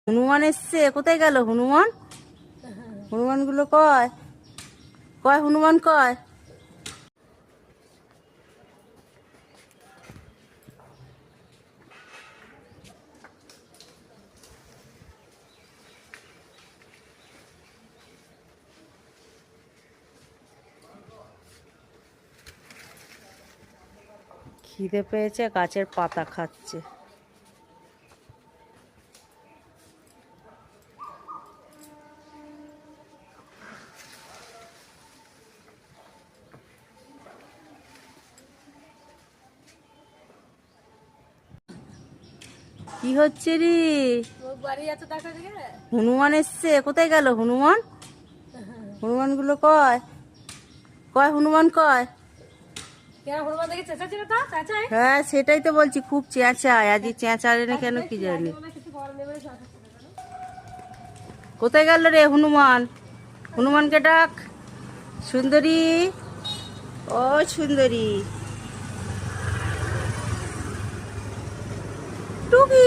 হনুমান এসছে। কোথায় গেল হনুমান? হনুমানগুলো কয় কয় হনুমান কয়? খিদে পেয়েছে, গাছের পাতা খাচ্ছে। কি হচ্ছে রে? হনুমান এসছে। কোথায় গেল হনুমান? হনুমানগুলো কয় কয় হনুমান কয়? হ্যাঁ, সেটাই তো বলছি, খুব চেঁচায়। আজ চেঁচায় না কেন কি জানি। কোথায় গেল রে হনুমান? হনুমানকে ডাক। সুন্দরী, ও সুন্দরী, টুকি।